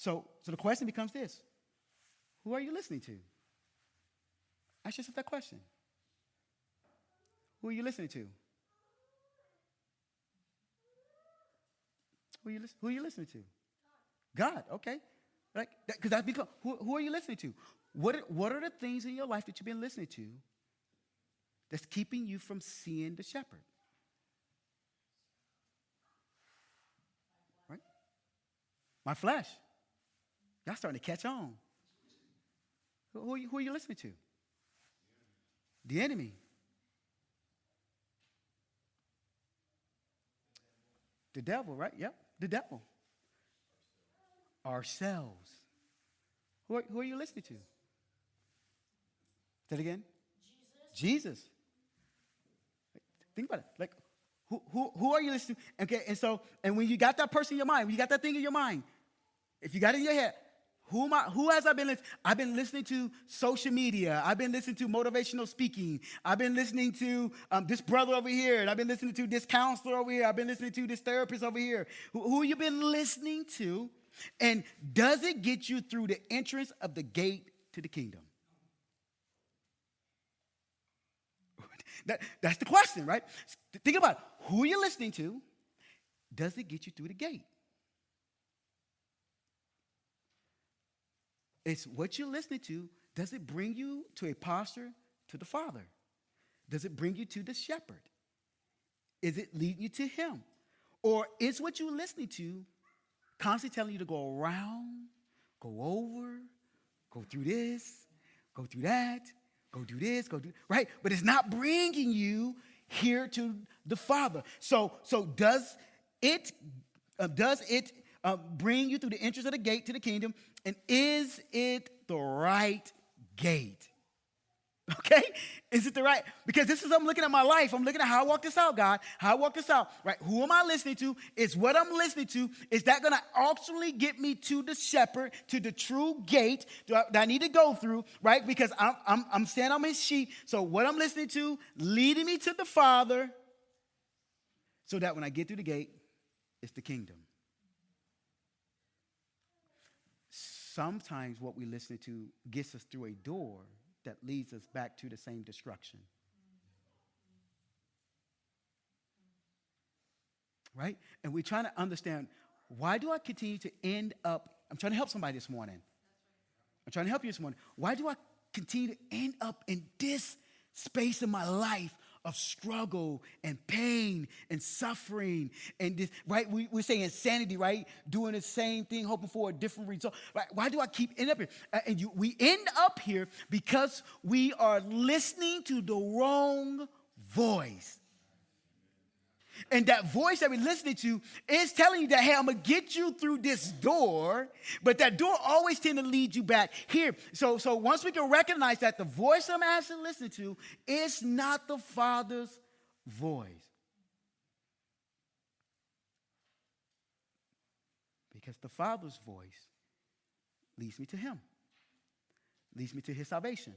So the question becomes this. Who are you listening to? Ask yourself that question. Who are you listening to? Who are you listening to? God, okay. Right? Because that becomes, who are you listening to? What are the things in your life that you've been listening to that's keeping you from seeing the shepherd? Right? My flesh. Y'all starting to catch on. Who are you listening to? The enemy. The devil, right? Yep, the devil. Ourselves. Who are you listening to? Say it again. Jesus. Think about it. Like, who are you listening to? Okay, and when you got that person in your mind, when you got that thing in your mind, if you got it in your head, who has I been listening? I've been listening to social media. I've been listening to motivational speaking. I've been listening to this brother over here. And I've been listening to this counselor over here. I've been listening to this therapist over here. Who you been listening to? And does it get you through the entrance of the gate to the kingdom? That's the question, right? Think about it. Who you're listening to. Does it get you through the gate? It's what you're listening to. Does it bring you to a posture to the Father? Does it bring you to the shepherd? Is it leading you to him? Or is what you're listening to constantly telling you to go around, go over, go through this, go through that, go do this, go do, right? But it's not bringing you here to the Father. So does it bring you through the entrance of the gate to the kingdom? And is it the right gate? Okay? Is it the right? Because this is, I'm looking at my life. I'm looking at how I walk this out, God. How I walk this out, right? Who am I listening to? Is what I'm listening to, is that going to actually get me to the shepherd, to the true gate that I need to go through, right? Because I'm standing on his sheep. So what I'm listening to, leading me to the Father, so that when I get through the gate, it's the kingdom. Sometimes what we listen to gets us through a door that leads us back to the same destruction. Right? And we're trying to understand, why do I continue to end up, I'm trying to help somebody this morning. I'm trying to help you this morning. Why do I continue to end up in this space in my life of struggle and pain and suffering and this, right? We say insanity, right? Doing the same thing, hoping for a different result. Right? Why do I keep ending up here? We end up here because we are listening to the wrong voice. And that voice that we're listening to is telling you that, hey, I'm going to get you through this door, but that door always tends to lead you back here. So once we can recognize that the voice I'm actually listening to is not the Father's voice. Because the Father's voice leads me to him, leads me to his salvation,